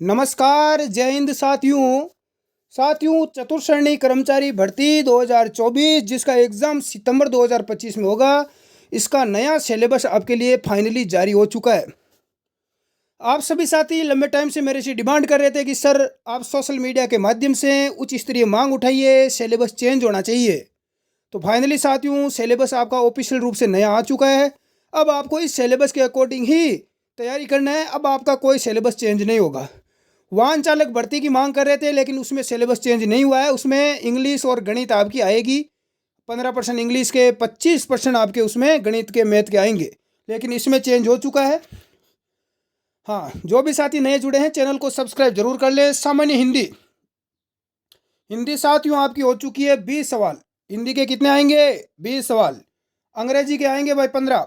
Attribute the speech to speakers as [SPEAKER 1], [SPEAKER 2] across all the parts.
[SPEAKER 1] नमस्कार, जय हिंद साथियों चतुर्थ श्रेणी कर्मचारी भर्ती 2024 जिसका एग्ज़ाम सितंबर 2025 में होगा। इसका नया सिलेबस आपके लिए फाइनली जारी हो चुका है। आप सभी साथी लंबे टाइम से मेरे से डिमांड कर रहे थे कि सर आप सोशल मीडिया के माध्यम से उच्च स्तरीय मांग उठाइए, सिलेबस चेंज होना चाहिए। तो फाइनली साथियों सिलेबस आपका ऑफिशियल रूप से नया आ चुका है। अब आपको इस सिलेबस के अकॉर्डिंग ही तैयारी करना है। अब आपका कोई सिलेबस चेंज नहीं होगा। वाहन चालक भर्ती की मांग कर रहे थे लेकिन उसमें सिलेबस चेंज नहीं हुआ है। उसमें इंग्लिश और गणित आपकी आएगी। 15% इंग्लिश के, 25% आपके उसमें गणित के, मैथ के आएंगे। लेकिन इसमें चेंज हो चुका है। हाँ, जो भी साथी नए जुड़े हैं चैनल को सब्सक्राइब जरूर कर ले। सामान्य हिंदी हिंदी साथियों आपकी हो चुकी है 20 सवाल। हिंदी के कितने आएंगे? 20 सवाल। अंग्रेजी के आएंगे भाई 15।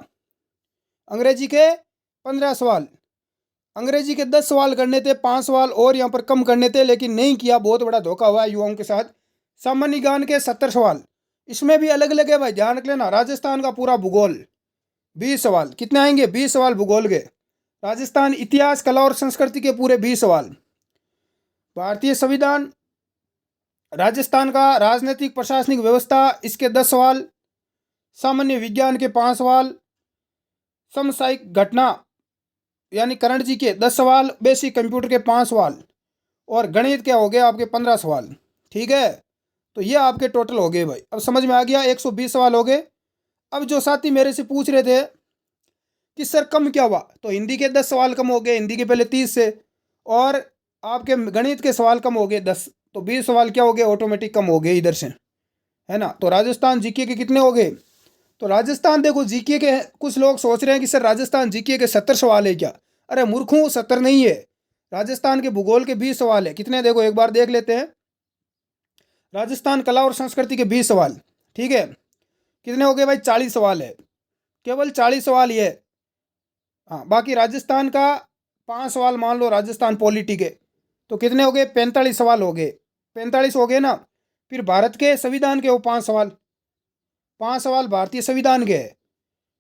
[SPEAKER 1] अंग्रेजी के 15 सवाल। अंग्रेजी के 10 सवाल करने थे, 5 सवाल और यहाँ पर कम करने थे लेकिन नहीं किया। बहुत बड़ा धोखा हुआ है युवाओं के साथ। सामान्य ज्ञान के 70 सवाल। इसमें भी अलग अलग है भाई, ध्यान रख लेना। राजस्थान का पूरा भूगोल 20 सवाल। कितने आएंगे? 20 सवाल भूगोल के। राजस्थान इतिहास, कला और संस्कृति के पूरे 20 सवाल। भारतीय संविधान, राजस्थान का राजनीतिक प्रशासनिक व्यवस्था, इसके 10 सवाल। सामान्य विज्ञान के 5 सवाल। समसामयिक घटना यानी करंट जी के 10 सवाल। बेसिक कंप्यूटर के 5 सवाल। और गणित के हो गए आपके 15 सवाल। ठीक है, तो ये आपके टोटल हो गए भाई। अब समझ में आ गया, 120 सवाल हो गए। अब जो साथी मेरे से पूछ रहे थे कि सर कम क्या हुआ, तो हिंदी के 10 सवाल कम हो गए, हिंदी के पहले 30 से। और आपके गणित के सवाल कम हो गए 10, तो 20 सवाल क्या हो गए? ऑटोमेटिक कम हो गए इधर से, है ना। तो राजस्थान जीके के कितने हो गए? तो राजस्थान देखो जीके के, कुछ लोग सोच रहे हैं कि सर राजस्थान जीके के 70 सवाल है क्या? अरे मूर्खों, 70 नहीं है। राजस्थान के भूगोल के 20 सवाल है। कितने? देखो एक बार देख लेते हैं। राजस्थान कला और संस्कृति के 20 सवाल। ठीक है, कितने हो गए भाई? 40 सवाल है। केवल 40 सवाल ये है। हाँ, बाकी राजस्थान का 5 सवाल मान लो राजस्थान पॉलिटी के, तो कितने हो गए? 45 सवाल हो गए। 45 हो गए ना। फिर भारत के संविधान के वो 5 सवाल। 5 सवाल भारतीय संविधान के है।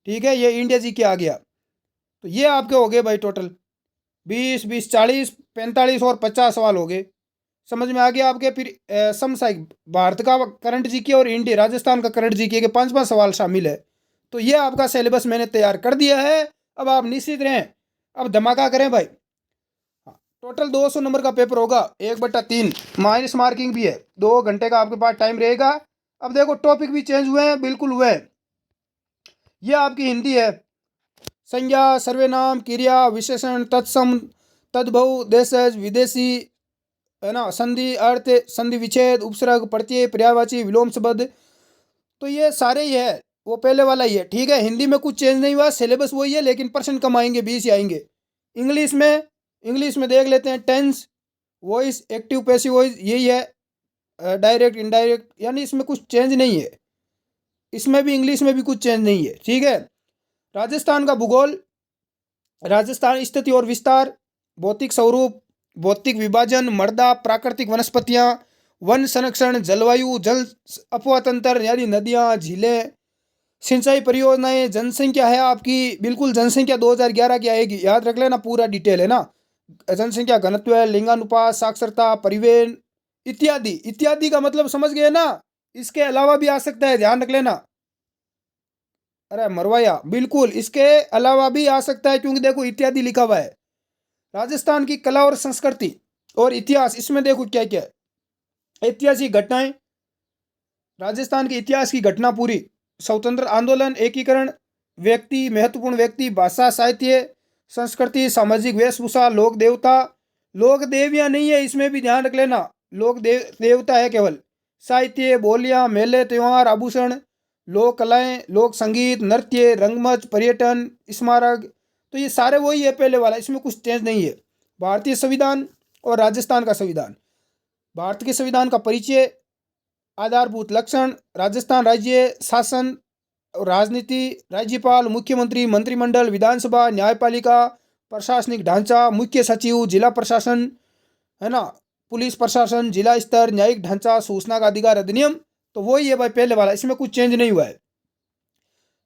[SPEAKER 1] ठीक है, ये इंडिया जी के आ गया। तो ये आपके हो गए भाई टोटल 20 20 40 45 और 50 सवाल हो गए। समझ में आ गया आपके। फिर समसामयिक भारत का करंट जीके और इंडिया राजस्थान का करंट जीके के 5 सवाल शामिल है। तो ये आपका सिलेबस मैंने तैयार कर दिया है। अब आप निश्चित रहें, अब धमाका करें भाई। हाँ, टोटल 200 नंबर का पेपर होगा, 1/3 माइनस मार्किंग भी है। 2 घंटे का आपके पास टाइम रहेगा। अब देखो टॉपिक भी चेंज हुए हैं, बिल्कुल हुए हैं। ये आपकी हिंदी है। संज्ञा, सर्वनाम, क्रिया, विशेषण, तत्सम, तद्भव, देशज, विदेशी, है ना, संधि, अर्थ, संधि विच्छेद, उपसर्ग, प्रत्यय, पर्यायवाची, विलोम शब्द, तो ये सारे ही है। वो पहले वाला ही है। ठीक है, हिंदी में कुछ चेंज नहीं हुआ, सिलेबस वही है लेकिन पर्सन कम आएंगे, 20 ही आएंगे। इंग्लिश में देख लेते हैं। Tense, voice, active passive voice, यही है। डायरेक्ट इनडायरेक्ट, यानी इसमें कुछ चेंज नहीं है। इसमें भी इंग्लिश में भी कुछ चेंज नहीं है। ठीक है, राजस्थान का भूगोल, राजस्थान स्थिति और विस्तार, भौतिक स्वरूप, भौतिक विभाजन, मृदा, प्राकृतिक वनस्पतियां, वन संरक्षण, जलवायु, जल अपवाह तंत्र यानी नदियां, झीलें, सिंचाई परियोजनाएं, जनसंख्या है आपकी, बिल्कुल जनसंख्या 2011 की आएगी, याद रख लेना, पूरा डिटेल है ना। जनसंख्या घनत्व, लिंगानुपात, साक्षरता, परिवहन इत्यादि। इत्यादि का मतलब समझ गए ना। इसके अलावा भी आ सकता है, ध्यान रख लेना। अरे मरवाया, बिल्कुल इसके अलावा भी आ सकता है क्योंकि देखो इत्यादि लिखा हुआ है। राजस्थान की कला और संस्कृति और इतिहास, इसमें देखो क्या क्या है। ऐतिहासिक घटनाएं, राजस्थान के इतिहास की घटना पूरी, स्वतंत्र आंदोलन, एकीकरण, व्यक्ति, महत्वपूर्ण व्यक्ति, भाषा, साहित्य, संस्कृति, सामाजिक वेशभूषा, लोक देवता, लोक देवियां नहीं है इसमें भी, ध्यान रख लेना। लोक देवता है केवल। साहित्य, बोलियां, मेले, त्योहार, आभूषण, लोक कलाएं, लोक संगीत, नृत्य, रंगमंच, पर्यटन, स्मारक, तो ये सारे वही है पहले वाला, इसमें कुछ चेंज नहीं है। भारतीय संविधान और राजस्थान का संविधान, भारत के संविधान का परिचय, आधारभूत लक्षण, राजस्थान राज्य शासन और राजनीति, राज्यपाल, मुख्यमंत्री, मंत्रिमंडल, विधानसभा, न्यायपालिका, प्रशासनिक ढांचा, मुख्य सचिव, जिला प्रशासन, है ना, पुलिस प्रशासन, जिला स्तर, न्यायिक ढांचा, सूचना का अधिकार अधिनियम, तो वही है भाई पहले वाला, इसमें कुछ चेंज नहीं हुआ है।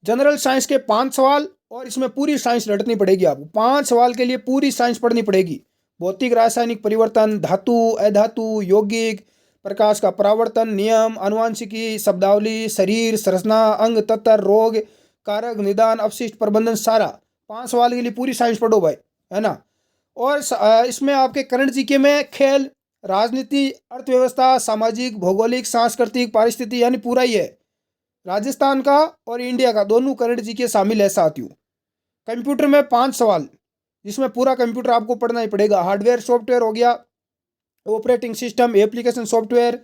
[SPEAKER 1] जनरल साइंस के 5 सवाल और इसमें पूरी साइंस रटनी पड़ेगी आपको। 5 सवाल के लिए पूरी साइंस पढ़नी पड़ेगी। भौतिक रासायनिक परिवर्तन, धातु अधातु, यौगिक, प्रकाश का परावर्तन, नियम, आनुवंशिकी, शब्दावली, शरीर संरचना, अंग तत्व, रोग कारक, निदान, अपशिष्ट प्रबंधन, सारा 5 सवाल के लिए पूरी साइंस पढ़ो भाई, है ना। और इसमें आपके करंट जीके में खेल, राजनीति, अर्थव्यवस्था, सामाजिक, भौगोलिक, सांस्कृतिक, पारिस्थितिकी यानी पूरा ही है। राजस्थान का और इंडिया का दोनों करंट जीके शामिल है साथियों। कंप्यूटर में 5 सवाल, जिसमें पूरा कंप्यूटर आपको पढ़ना ही पड़ेगा। हार्डवेयर सॉफ्टवेयर हो गया, ऑपरेटिंग सिस्टम, एप्लीकेशन सॉफ्टवेयर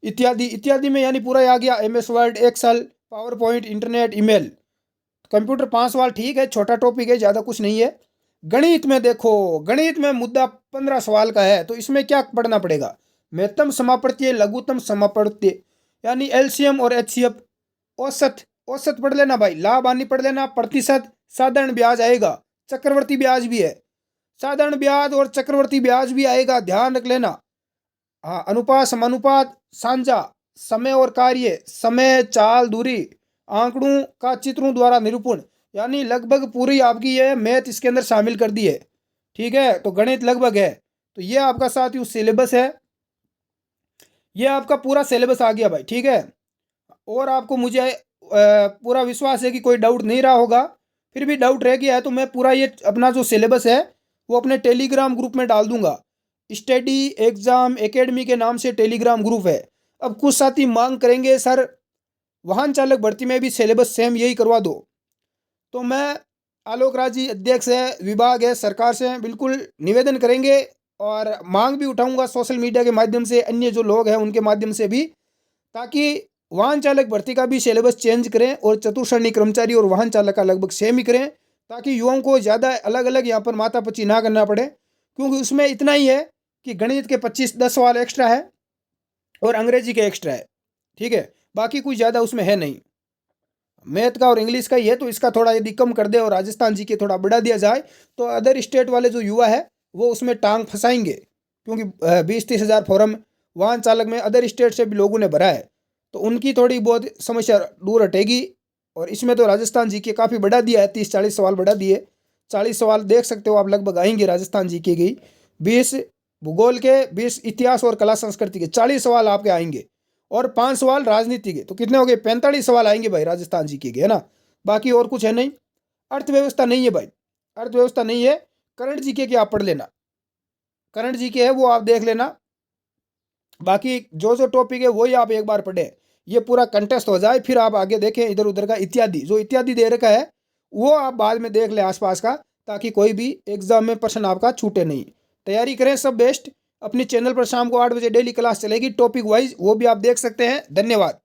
[SPEAKER 1] इत्यादि इत्यादि में यानी पूरा ही आ गया। MS Word, Excel, PowerPoint, internet, email. Computer 5 सवाल ठीक है, छोटा टॉपिक है, ज़्यादा कुछ नहीं है। गणित में देखो, गणित में मुद्दा 15 सवाल का है, तो इसमें क्या पढ़ना पड़ेगा? महत्तम समापवर्तीय, लघुत्तम समापवर्तीय यानी LCM और HCF। औसत, औसत पढ़ लेना भाई, लाभ हानि पढ़ लेना, प्रतिशत, साधारण ब्याज आएगा, चक्रवर्ती ब्याज भी है, साधारण ब्याज और चक्रवर्ती ब्याज भी आएगा, ध्यान रख लेना। हाँ, अनुपात, समानुपात, साझा, समय और कार्य, समय, चाल, दूरी, आंकड़ों का चित्रों द्वारा निरूपण, यानी लगभग पूरी आपकी ये मैथ इसके अंदर शामिल कर दी है। ठीक है, तो गणित लगभग है। तो ये आपका साथियों सिलेबस है, ये आपका पूरा सिलेबस आ गया भाई। ठीक है, और आपको मुझे पूरा विश्वास है कि कोई डाउट नहीं रहा होगा। फिर भी डाउट रह गया है तो मैं पूरा ये अपना जो सिलेबस है वो अपने टेलीग्राम ग्रुप में डाल दूंगा। स्टडी एग्जाम एकेडमी के नाम से टेलीग्राम ग्रुप है। अब कुछ साथी मांग करेंगे सर वाहन चालक भर्ती में भी सिलेबस सेम यही करवा दो, तो मैं आलोक राज जी अध्यक्ष है, विभाग है, सरकार से बिल्कुल निवेदन करेंगे और मांग भी उठाऊंगा सोशल मीडिया के माध्यम से, अन्य जो लोग हैं उनके माध्यम से भी, ताकि वाहन चालक भर्ती का भी सिलेबस चेंज करें और चतुश्रेणी कर्मचारी और वाहन चालक का लगभग सेम ही करें, ताकि युवाओं को ज़्यादा अलग अलग यहाँ पर माथापच्ची ना करना पड़े। क्योंकि उसमें इतना ही है कि गणित के 10 सवाल एक्स्ट्रा है और अंग्रेजी के एक्स्ट्रा है। ठीक है, बाकी कुछ ज़्यादा उसमें है नहीं। मैथ का और इंग्लिश का ही है, तो इसका थोड़ा यदि कम कर दे और राजस्थान जी के थोड़ा बढ़ा दिया जाए तो अदर स्टेट वाले जो युवा है वो उसमें टांग फंसाएंगे। क्योंकि 20-30 हज़ार फॉर्म वाहन चालक में अदर स्टेट से भी लोगों ने भरा है, तो उनकी थोड़ी बहुत समस्या दूर हटेगी। और इसमें तो राजस्थान जी के काफ़ी बढ़ा दिया है, 30-40 सवाल बढ़ा दिए। 40 सवाल देख सकते हो आप लगभग आएंगे राजस्थान जी के की। 20 भूगोल के, 20 इतिहास और कला संस्कृति के 40 सवाल आपके आएंगे और 5 सवाल राजनीति के, तो कितने हो गए? 45 सवाल आएंगे भाई राजस्थान जी के, है ना। बाकी और कुछ है नहीं। अर्थव्यवस्था नहीं है भाई, अर्थव्यवस्था नहीं है। करंट जीके के आप पढ़ लेना, करंट जीके है वो आप देख लेना। बाकी जो जो टॉपिक है वही आप एक बार पढ़े, ये पूरा कंटेस्ट हो जाए, फिर आप आगे देखें इधर उधर का इत्यादि, जो इत्यादि दे रखा है वो आप बाद में देख लें आसपास का, ताकि कोई भी एग्जाम में प्रश्न आपका छूटे नहीं। तैयारी करें, सब बेस्ट। अपनी चैनल पर शाम को 8 बजे डेली क्लास चलेगी टॉपिक वाइज, वो भी आप देख सकते हैं। धन्यवाद।